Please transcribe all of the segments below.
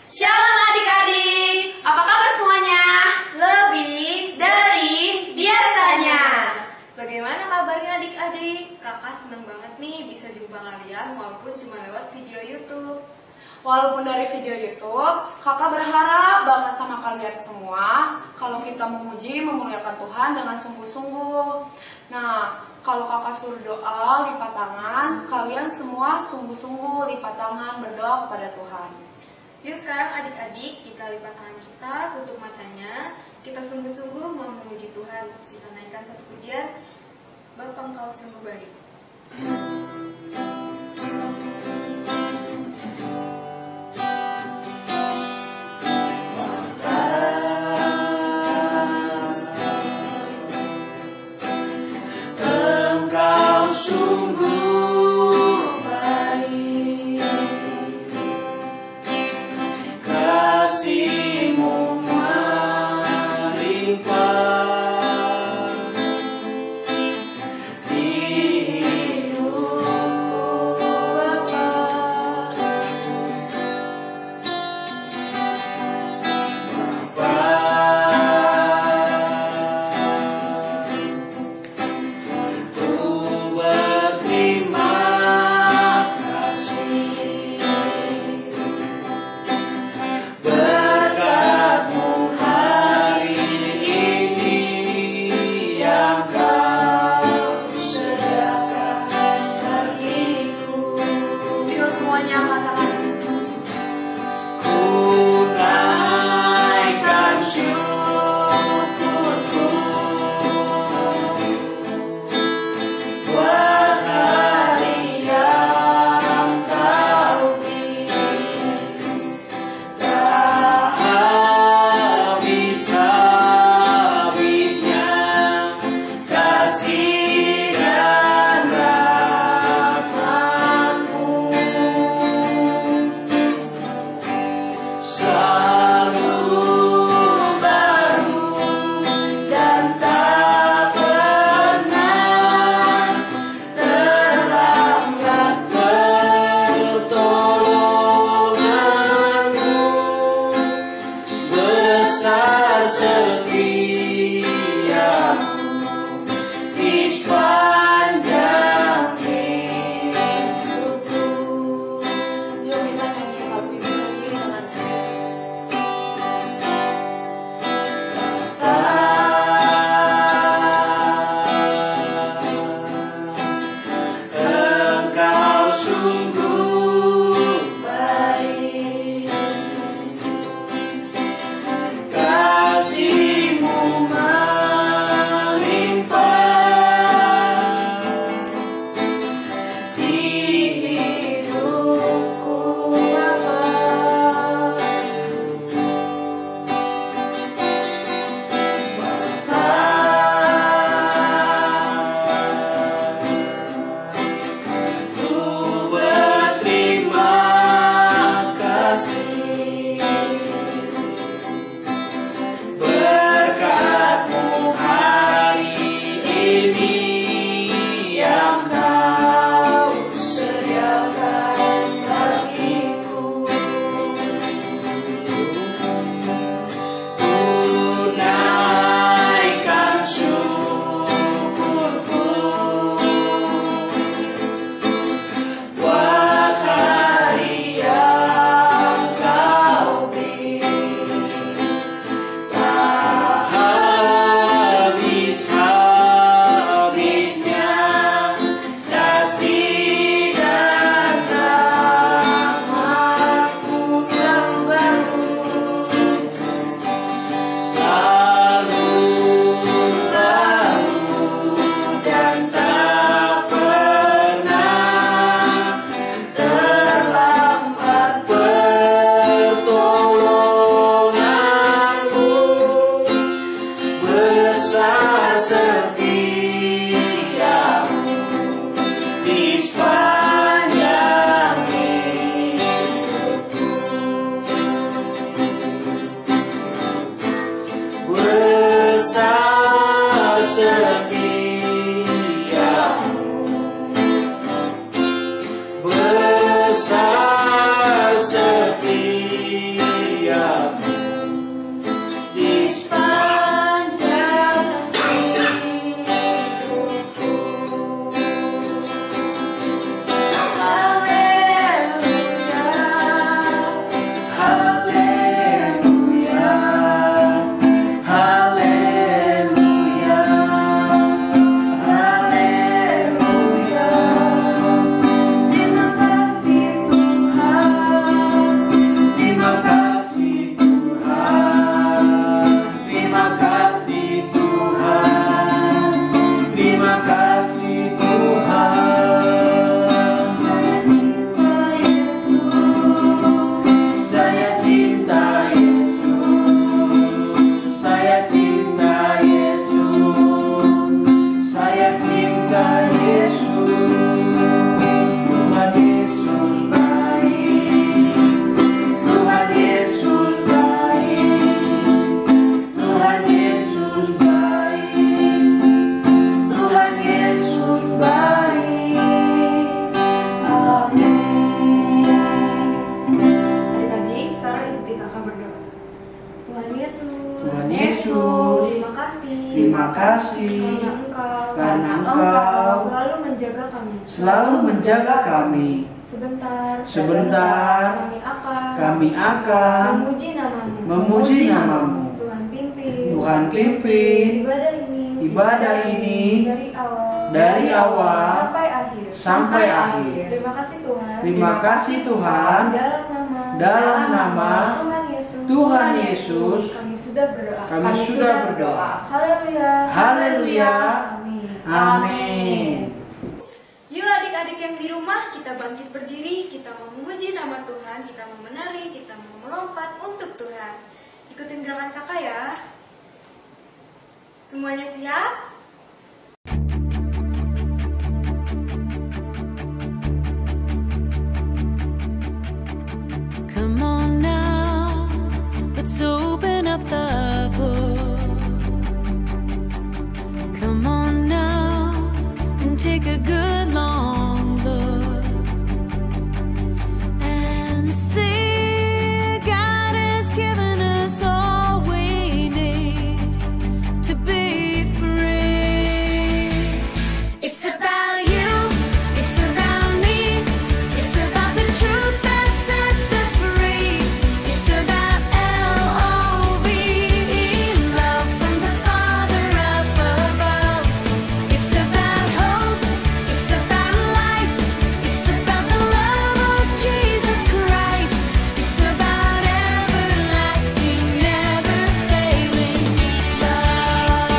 Shalom adik-adik, apa kabar semuanya? Lebih dari biasanya. Bagaimana kabarnya adik-adik? Kakak seneng banget nih bisa jumpa kalian walaupun cuma lewat video YouTube. Walaupun dari video YouTube, kakak berharap banget sama kalian semua kalau kita memuji, memuliakan Tuhan dengan sungguh-sungguh. Nah, kalau kakak suruh doa lipat tangan, kalian semua sungguh-sungguh lipat tangan berdoa kepada Tuhan. Yuk sekarang adik-adik kita lipat tangan kita, tutup matanya, kita sungguh-sungguh memuji Tuhan. Kita naikkan satu pujian, Bapa Engkau sungguh baik. Hidup terima kasih karena Engkau selalu menjaga kami. Sebentar kami akan memuji namamu. Tuhan pimpin ibadah ini dari awal sampai akhir. Terima kasih Tuhan. Dalam nama Tuhan Yesus kami sudah berdoa. Haleluya. Amin. Yuk adik-adik yang di rumah, kita bangkit berdiri, kita memuji nama Tuhan, kita menari, kita melompat untuk Tuhan. Ikutin gerakan kakak ya. Semuanya siap? Come on now, let's open up the book. Come on now and take a good long look and see God has given us all we need to be free. It's about you, it's about me, it's about the truth that sets us free. It's about L-O-V-E, love from the Father up above. It's about hope, it's about life, it's about the love of Jesus Christ. It's about everlasting, never failing love.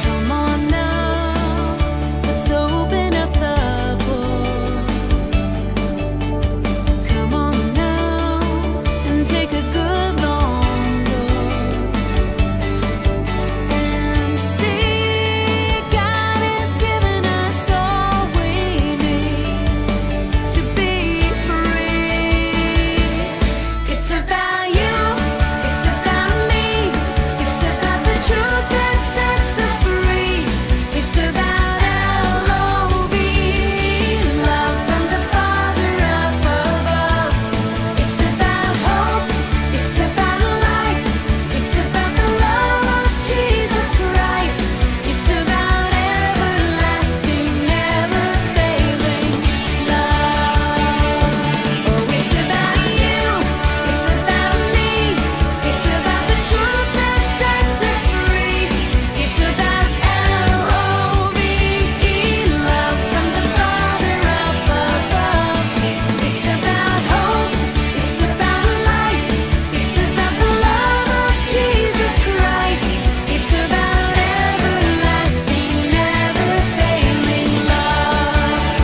Come on now, let's open up the book. Come on now and take a good long look and see God has given us all we need to be free. It's about you, it's about me, it's about the truth that sets us free. It's about L-O-V-E, love from the Father up above. It's about hope, it's about life, it's about the love of Jesus Christ. It's about everlasting, never failing love. Oh, it's about you, it's about me, it's about the truth that sets us free. It's about L-O-V-E, love from the Father up above. It's about hope, it's about life, it's about the love of Jesus Christ. It's about everlasting, never failing love.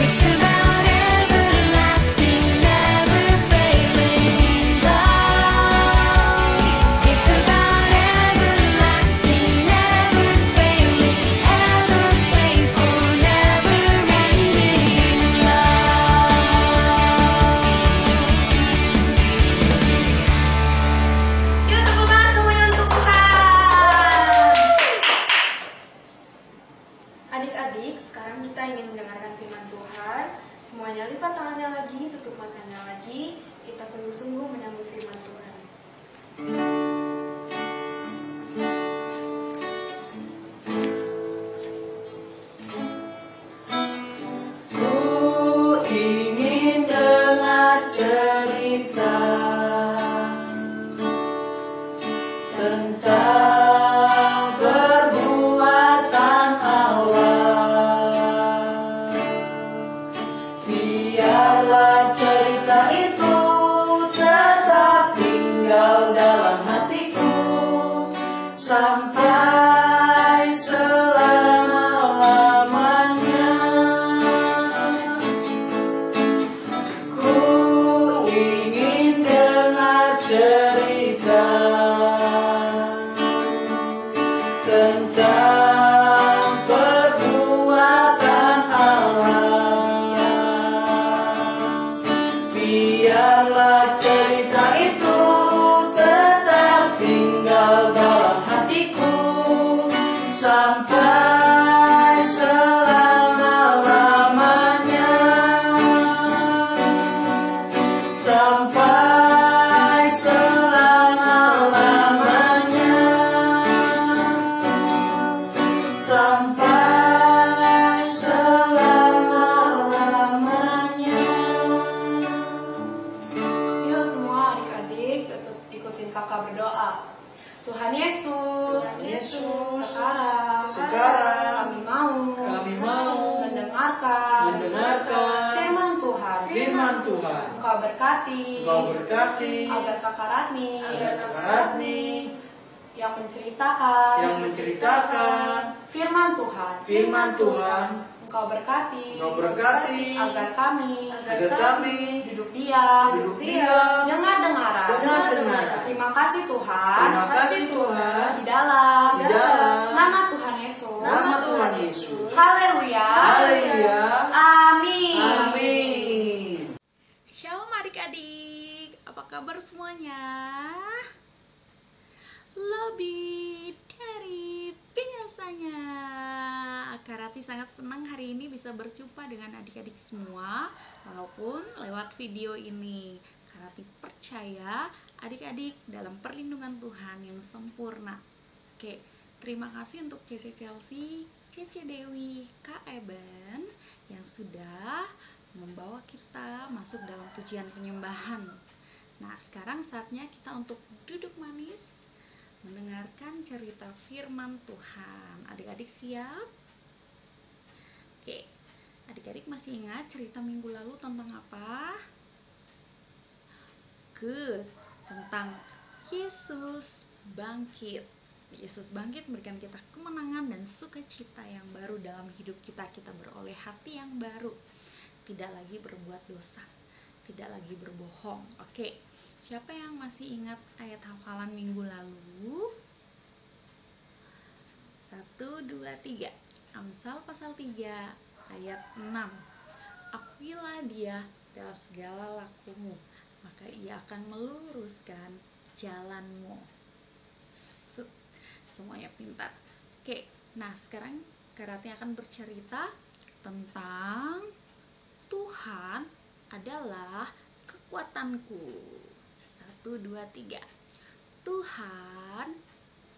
It's about everlasting, never failing love. It's about everlasting, never failing, ever faithful, never ending love. Yuk tepuk tangan semuanya untuk Tuhan. Adik-adik, sekarang kita ingin mendengarkan firman Tuhan. Semuanya lipat tangannya lagi, tutup matanya lagi. Kita sungguh-sungguh menyambut firman Tuhan. Ku ingin dengar cerita tentang perbuatan Allah. Biarlah cerita itu tetap tinggal dalam hatiku sampai selama-lamanya. Ku ingin dengar cerita tentang perbuatan Allah. Biarlah cerita itu tetap tinggal dalam hatiku sampai selama-lamanya. Sampai selama-lamanya. Tuhan Yesus, Tuhan Yesus, sekarang sekarang kami mau mendengarkan firman Tuhan. firman Tuhan. Engkau berkati Engkau berkati agar Kakak Ratni agar Kakak Ratni yang menceritakan firman Tuhan. Engkau berkati agar kami duduk diam dengar-dengaran. Terima kasih Tuhan. Di dalam nama Tuhan Yesus. Haleluya. Amin. Shalom adik-adik, apa kabar semuanya? Lebih dari biasanya. Kak Rati sangat senang hari ini bisa berjumpa dengan adik-adik semua, walaupun lewat video ini. Kak Rati percaya adik-adik dalam perlindungan Tuhan yang sempurna. Oke, terima kasih untuk Cece Chelsea, Cece Dewi, Kak Eben yang sudah membawa kita masuk dalam pujian penyembahan. Nah, sekarang saatnya kita untuk duduk manis mendengarkan cerita firman Tuhan. Adik-adik siap? Oke, adik-adik masih ingat cerita minggu lalu tentang apa? Good, tentang Yesus bangkit. Yesus bangkit memberikan kita kemenangan dan sukacita yang baru dalam hidup kita. Kita beroleh hati yang baru, tidak lagi berbuat dosa, tidak lagi berbohong. Oke, siapa yang masih ingat ayat hafalan minggu lalu? 1, 2, 3. Amsal pasal 3 ayat 6. Akuilah dia dalam segala lakumu, maka ia akan meluruskan jalanmu. Semuanya pintar. Oke, nah sekarang Kak Ratni akan bercerita tentang Tuhan adalah kekuatanku. 1, 2, 3. Tuhan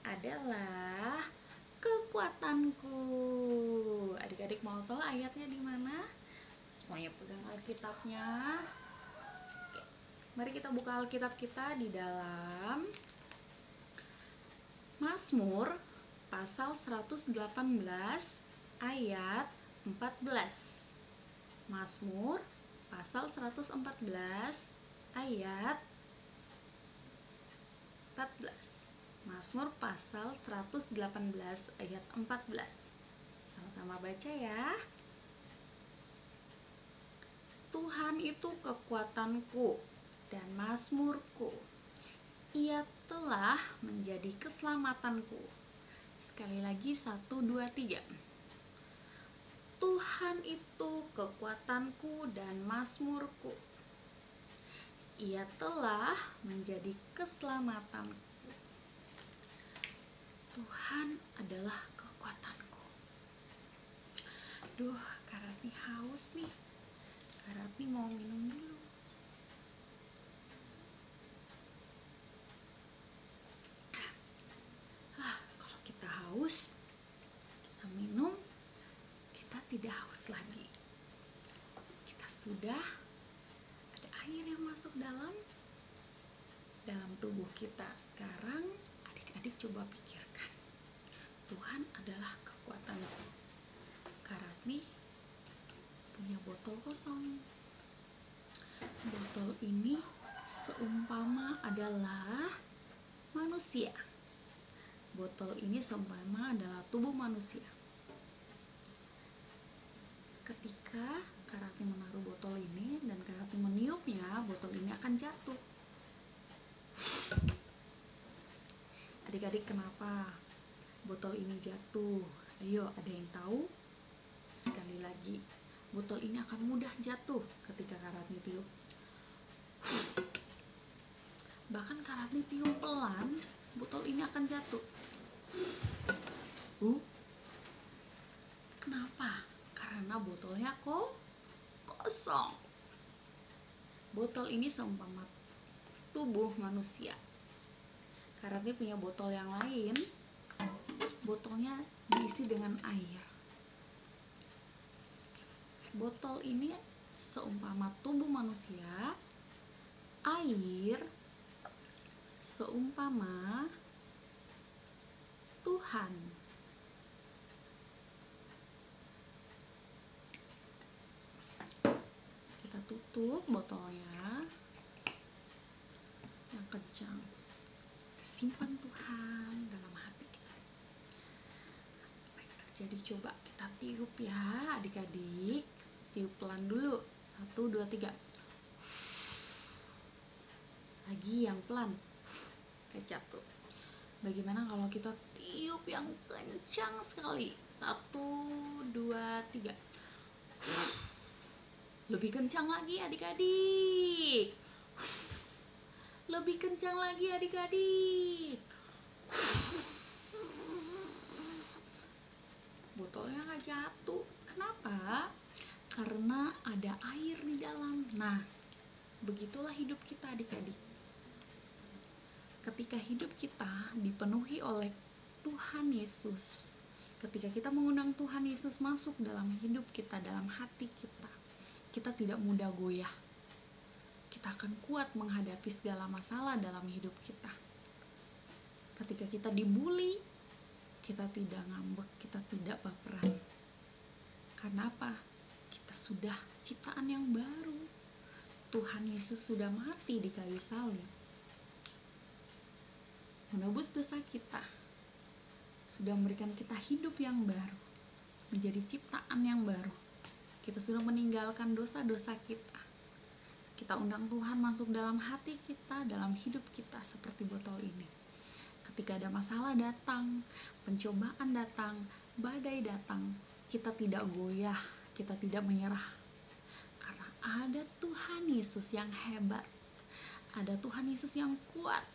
adalah kekuatanku. Adik-adik mau tahu ayatnya di mana? Semuanya pegang Alkitabnya. Oke, mari kita buka Alkitab kita di dalam Mazmur pasal 118 ayat 14. Mazmur pasal 114 ayat 14. Mazmur pasal 118 ayat 14. Sama-sama baca ya. Tuhan itu kekuatanku dan mazmurku. Ia telah menjadi keselamatanku. Sekali lagi 1, 2, 3. Tuhan itu kekuatanku dan mazmurku. Ia telah menjadi keselamatanku. Tuhan adalah kekuatanku. Duh, Kak Ratni haus nih. Kak Ratni mau minum dulu. Kalau kita haus, kita minum, kita tidak haus lagi. Kita sudah ada air yang masuk dalam tubuh kita. Sekarang adik-adik coba pikirkan, Tuhan adalah kekuatanku. Kak Ratni punya botol kosong. Botol ini seumpama adalah manusia. Botol ini seumpama adalah tubuh manusia. Ketika Kak Ratni menaruh botol ini dan Kak Ratni meniupnya, botol ini akan jatuh. Adik-adik, kenapa botol ini jatuh? Ayo, ada yang tahu? Sekali lagi, botol ini akan mudah jatuh ketika Kak Ratni tiup. Bahkan Kak Ratni tiup pelan, botol ini akan jatuh. Kenapa? Karena botolnya kosong. Botol ini seumpama tubuh manusia. Kak Ratni punya botol yang lain. Botolnya diisi dengan air. Botol ini seumpama tubuh manusia. Air seumpama Tuhan. Kita tutup botolnya yang kencang. Kita simpan Tuhan dalam hati kita. Apa yang terjadi coba kita tiup ya adik-adik. Tiup pelan dulu. 1, 2, 3. Lagi yang pelan. Kecap tuh. Bagaimana kalau kita tiup yang kencang sekali? 1, 2, 3. Lebih kencang lagi adik-adik. Lebih kencang lagi adik-adik. Botolnya nggak jatuh. Kenapa? Karena ada air di dalam. Nah, begitulah hidup kita adik-adik. Ketika hidup kita dipenuhi oleh Tuhan Yesus, ketika kita mengundang Tuhan Yesus masuk dalam hidup kita, dalam hati kita, kita tidak mudah goyah. Kita akan kuat menghadapi segala masalah dalam hidup kita. Ketika kita dibully, kita tidak ngambek, kita tidak baperan. Karena apa? Kita sudah ciptaan yang baru. Tuhan Yesus sudah mati di kayu salib, menebus dosa kita, sudah memberikan kita hidup yang baru, menjadi ciptaan yang baru. Kita sudah meninggalkan dosa-dosa kita. Kita undang Tuhan masuk dalam hati kita, dalam hidup kita seperti botol ini. Ketika ada masalah datang, pencobaan datang, badai datang, kita tidak goyah, kita tidak menyerah. Karena ada Tuhan Yesus yang hebat, ada Tuhan Yesus yang kuat,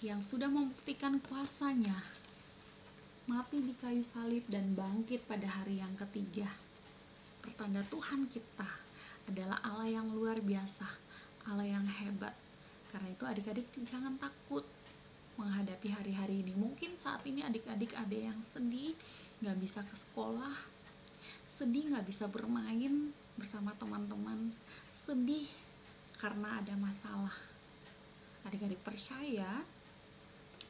yang sudah membuktikan kuasanya, mati di kayu salib dan bangkit pada hari yang ketiga. Pertanda Tuhan kita adalah Allah yang luar biasa, Allah yang hebat. Karena itu adik-adik jangan takut menghadapi hari-hari ini. Mungkin saat ini adik-adik ada yang sedih, gak bisa ke sekolah, sedih gak bisa bermain bersama teman-teman, sedih karena ada masalah. Adik-adik percaya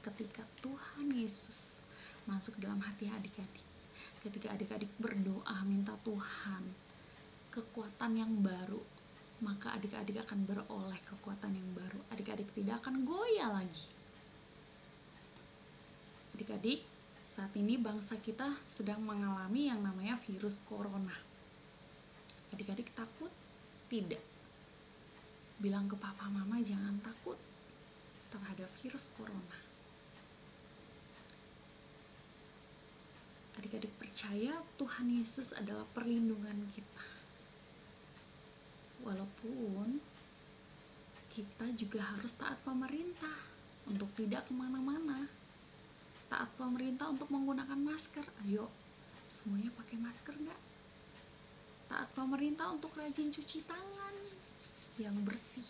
ketika Tuhan Yesus masuk dalam hati adik-adik, ketika adik-adik berdoa minta Tuhan kekuatan yang baru, maka adik-adik akan beroleh kekuatan yang baru. Adik-adik tidak akan goyah lagi. Adik-adik, saat ini bangsa kita sedang mengalami yang namanya virus corona. Adik-adik takut? Tidak. Bilang ke papa mama jangan takut terhadap virus corona. Adik-adik percaya Tuhan Yesus adalah perlindungan kita. Walaupun kita juga harus taat pemerintah untuk tidak kemana-mana. Taat pemerintah untuk menggunakan masker. Ayo, semuanya pakai masker nggak? Taat pemerintah untuk rajin cuci tangan yang bersih.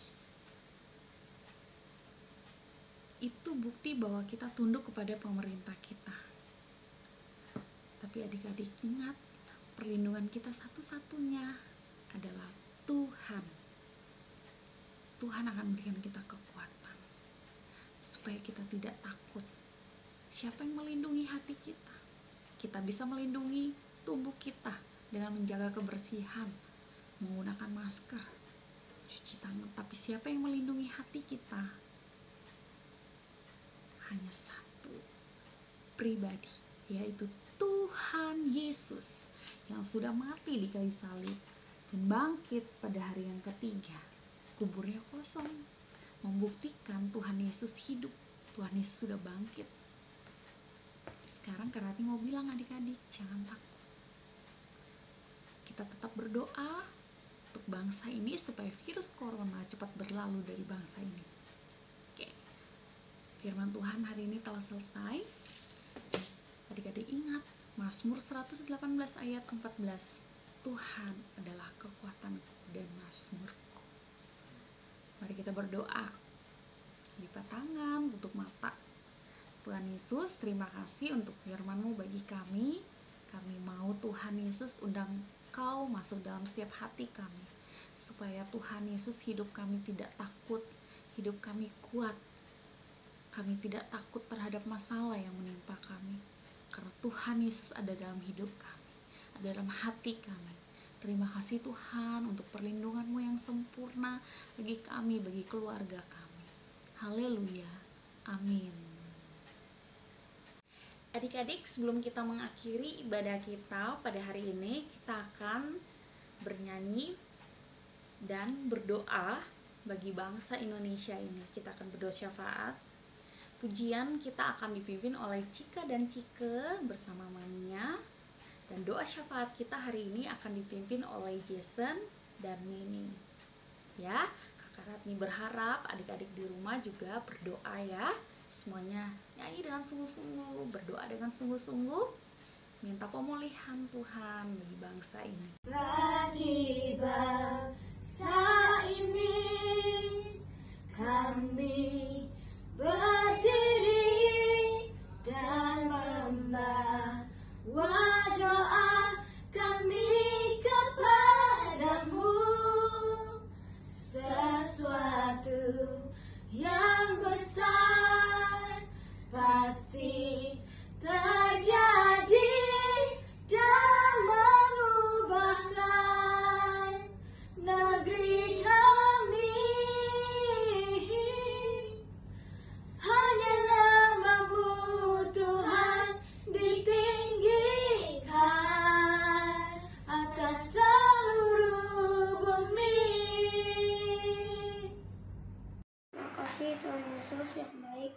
Itu bukti bahwa kita tunduk kepada pemerintah kita. Tapi adik-adik ingat, perlindungan kita satu-satunya adalah Tuhan. Tuhan akan memberikan kita kekuatan supaya kita tidak takut. Siapa yang melindungi hati kita? Kita bisa melindungi tubuh kita dengan menjaga kebersihan, menggunakan masker, cuci tangan. Tapi siapa yang melindungi hati kita? Hanya satu pribadi, yaitu Tuhan Yesus yang sudah mati di kayu salib dan bangkit pada hari yang ketiga. Kuburnya kosong, membuktikan Tuhan Yesus hidup. Tuhan Yesus sudah bangkit. Sekarang Karati mau bilang adik-adik, jangan takut. Kita tetap berdoa untuk bangsa ini supaya virus corona cepat berlalu dari bangsa ini. Oke. Firman Tuhan hari ini telah selesai. Adik-adik ingat, Mazmur 118 ayat 14. Tuhan adalah kekuatanku dan mazmurku. Mari kita berdoa. Lipat tangan, tutup mata. Tuhan Yesus, terima kasih untuk firman-Mu bagi kami. Kami mau Tuhan Yesus undang Kau masuk dalam setiap hati kami. Supaya Tuhan Yesus hidup kami tidak takut, hidup kami kuat. Kami tidak takut terhadap masalah yang menimpa kami. karena Tuhan Yesus ada dalam hidup kami, ada dalam hati kami. Terima kasih Tuhan untuk perlindungan-Mu yang sempurna bagi kami, bagi keluarga kami. Haleluya. Amin. Adik-adik, sebelum kita mengakhiri ibadah kita pada hari ini, kita akan bernyanyi dan berdoa bagi bangsa Indonesia ini. Kita akan berdoa syafaat. Pujian kita akan dipimpin oleh Cika dan Cike bersama Mania. Dan doa syafaat kita hari ini akan dipimpin oleh Jason dan Mini. Ya, Kakak Ratni berharap adik-adik di rumah juga berdoa ya. Semuanya nyanyi dengan sungguh-sungguh, berdoa dengan sungguh-sungguh. Minta pemulihan Tuhan bagi bangsa ini. Bagi bangsa ini kami berdiri dan membawa doa kami kepadamu. Sesuatu yang besar pasti terjadi dan mengubahkan negeri kami. Hanya nama-Mu Tuhan ditinggikan atas seluruh bumi. Terima kasih Tuhan Yesus yang baik.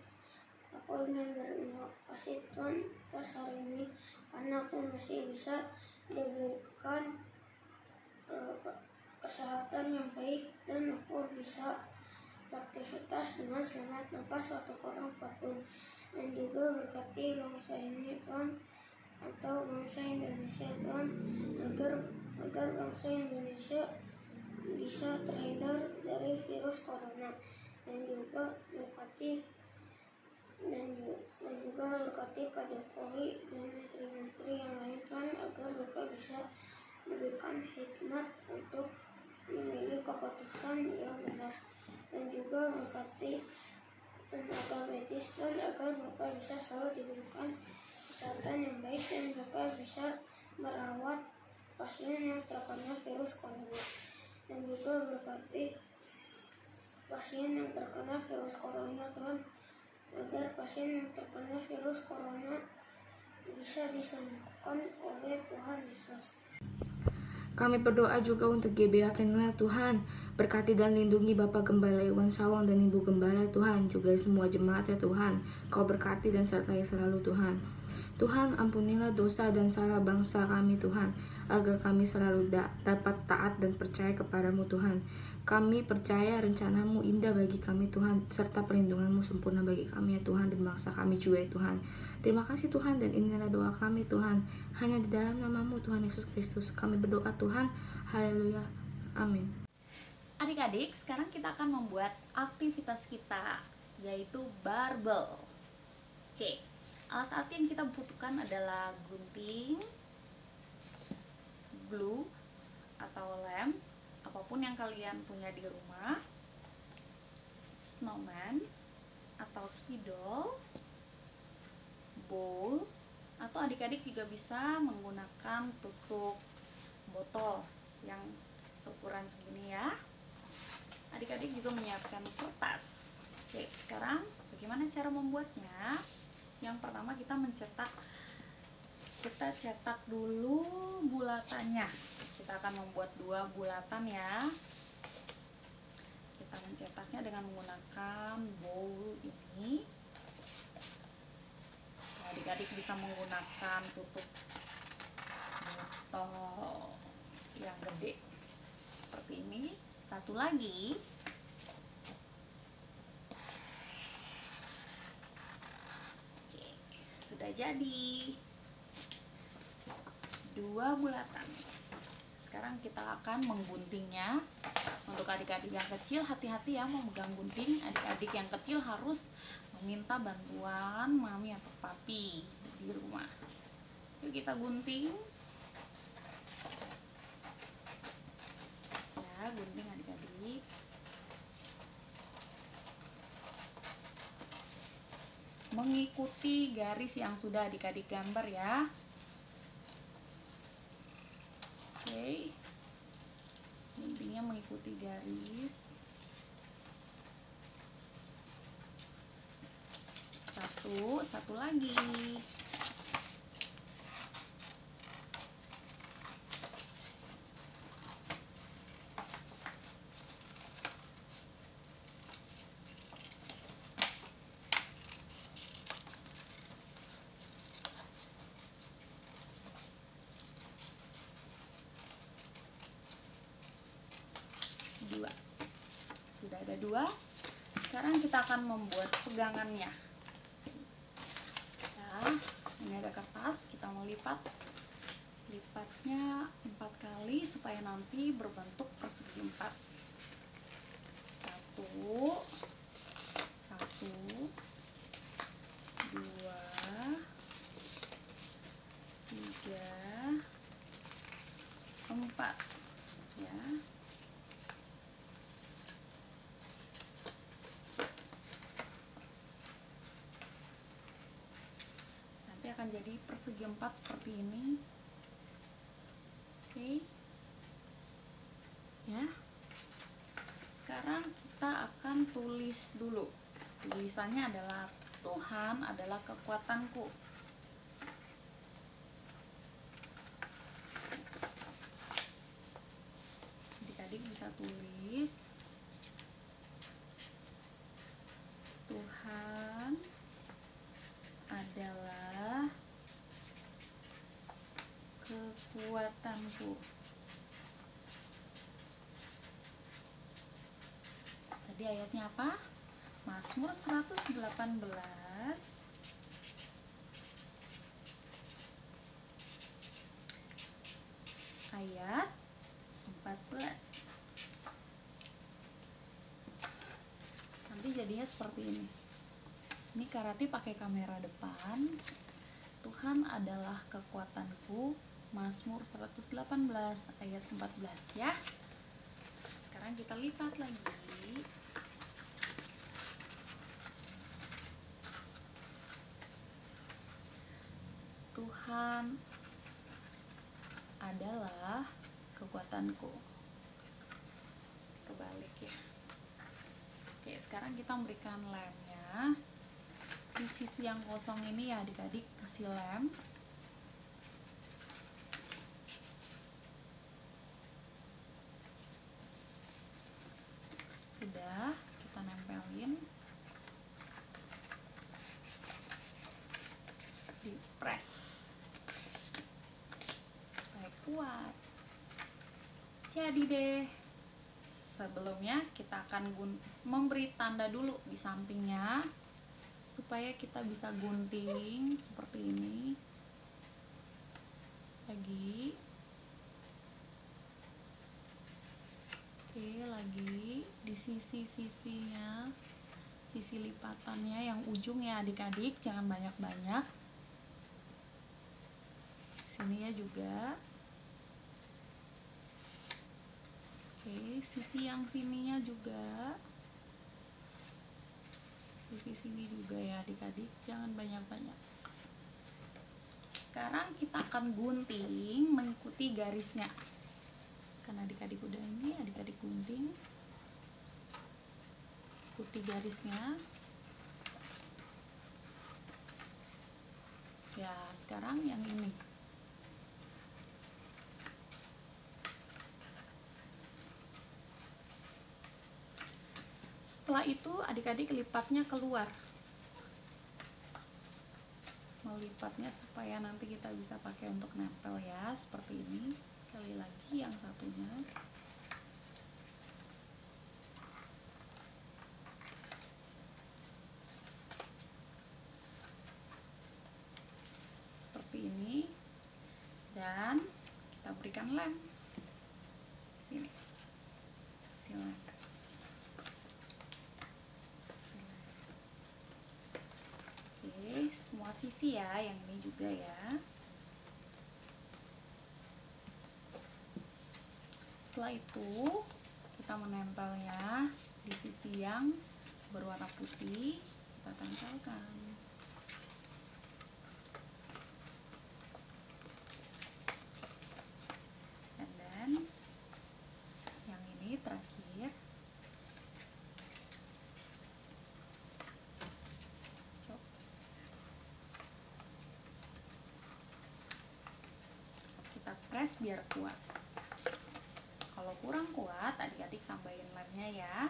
Aku ingin berterima kasih Tuhan atas hari ini karena aku masih bisa diberikan kesehatan yang baik dan aku bisa beraktivitas dengan selamat tanpa suatu kurang apapun. Dan juga berkati bangsa ini Tuhan, atau bangsa Indonesia Tuhan, agar bangsa Indonesia bisa terhindar dari virus corona. Dan juga berkati Pak Jokowi dan menteri-menteri yang lain Tuhan, agar mereka bisa diberikan hikmat untuk memilih keputusan yang benar. Dan juga berkati tenaga medis Tuhan, agar mereka bisa selalu diberikan kesehatan yang baik dan mereka bisa merawat pasien yang terkena virus corona. Dan juga berkati pasien yang terkena virus corona Tuhan, agar pasien yang terkena virus corona bisa disembuhkan oleh Tuhan Yesus. Kami berdoa juga untuk GBA Venuel Tuhan, berkati dan lindungi Bapak Gembala Iwan Sawang dan Ibu Gembala Tuhan, juga semua jemaat ya Tuhan. Kau berkati dan sertai selalu Tuhan. Tuhan, ampunilah dosa dan salah bangsa kami Tuhan, agar kami selalu dapat taat dan percaya kepadamu Tuhan. Kami percaya rencanamu indah bagi kami Tuhan, serta perlindunganmu sempurna bagi kami ya Tuhan, dan bangsa kami juga ya Tuhan. Terima kasih Tuhan, dan inilah doa kami Tuhan, hanya di dalam namamu Tuhan Yesus Kristus kami berdoa Tuhan. Haleluya, amin. Adik-adik, sekarang kita akan membuat aktivitas kita, yaitu barbel. Oke, alat-alat yang kita butuhkan adalah gunting, glue atau lem, apapun yang kalian punya di rumah, snowman atau spidol, bowl, atau adik-adik juga bisa menggunakan tutup botol yang seukuran segini ya. Adik-adik juga menyiapkan kertas. Oke, sekarang bagaimana cara membuatnya? Yang pertama kita cetak dulu bulatannya. Kita akan membuat 2 bulatan ya. Kita mencetaknya dengan menggunakan bowl ini. Adik-adik bisa menggunakan tutup botol yang gede seperti ini. Satu lagi. Sudah jadi 2 bulatan. Sekarang kita akan mengguntingnya. Untuk adik-adik yang kecil, hati-hati ya memegang gunting. Adik-adik yang kecil harus meminta bantuan mami atau papi di rumah. Yuk kita gunting. Ya, gunting adik-adik. mengikuti garis yang sudah adik-adik gambar ya. Oke, intinya mengikuti garis. Satu lagi. Dua. Sudah ada dua. Sekarang kita akan membuat pegangannya. Ini ada kertas, kita mau lipat. Lipatnya 4 kali supaya nanti berbentuk persegi 4. 1 2 3 4 ya. Akan jadi persegi 4 seperti ini. Oke. Ya. Sekarang kita akan tulis dulu. Tulisannya adalah Tuhan adalah kekuatanku. Adik-adik bisa tulis Tuhan adalah kekuatanku. Tadi ayatnya apa? Mazmur 118 ayat 14. Nanti jadinya seperti ini. Ini Karati pakai kamera depan. Tuhan adalah kekuatanku. Mazmur 118 ayat 14 ya. Sekarang kita lipat lagi. Tuhan adalah kekuatanku. Kebalik ya. Oke, sekarang kita memberikan lemnya. Di sisi yang kosong ini ya adik-adik kasih lem. Sudah, kita nempelin. Di press supaya kuat. Jadi deh. Sebelumnya kita akan memberi tanda dulu di sampingnya supaya kita bisa gunting seperti ini lagi. Oke, lagi di sisi-sisinya, sisi lipatannya yang ujung ya adik-adik, jangan banyak-banyak. Sini ya juga. Oke, sisi yang sininya juga. Di sini juga ya adik-adik, jangan banyak-banyak. Sekarang kita akan gunting mengikuti garisnya. Kan adik-adik udah ini, adik-adik gunting ikuti garisnya ya. Sekarang yang ini setelah itu adik-adik lipatnya keluar, melipatnya supaya nanti kita bisa pakai untuk nempel ya, seperti ini. Sekali lagi yang satunya seperti ini, dan kita berikan lem sini, kasih lem. Oke, semua sisi ya, yang ini juga ya. Setelah itu kita menempelnya di sisi yang berwarna putih, kita tempelkan. les biar kuat. Kalau kurang kuat, adik-adik tambahin lemnya ya.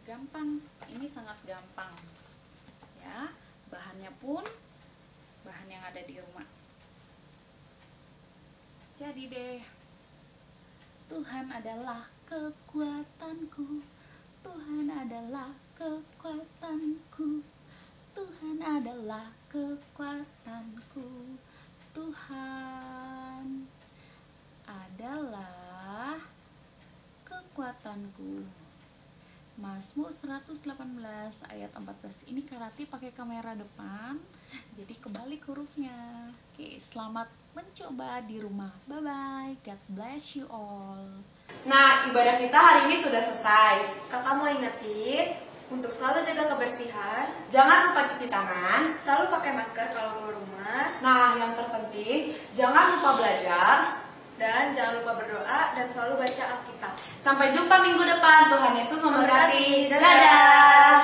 Gampang, ini sangat gampang ya. Bahannya pun bahan yang ada di rumah. Jadi deh, Tuhan adalah kekuatanku, Tuhan adalah kekuatanku, Tuhan adalah kekuatanku, Tuhan adalah kekuatanku. Mazmur 118 ayat 14. Ini Karati pakai kamera depan, jadi kebalik hurufnya. Oke, selamat mencoba di rumah. Bye bye. God bless you all. Nah, ibadah kita hari ini sudah selesai. Kakak mau ingetin untuk selalu jaga kebersihan, Jangan lupa cuci tangan. selalu pakai masker kalau keluar rumah, Nah, yang terpenting jangan lupa belajar. dan jangan lupa berdoa dan selalu baca Alkitab. Sampai jumpa minggu depan. Tuhan Yesus memberkati. Dadah. Dadah.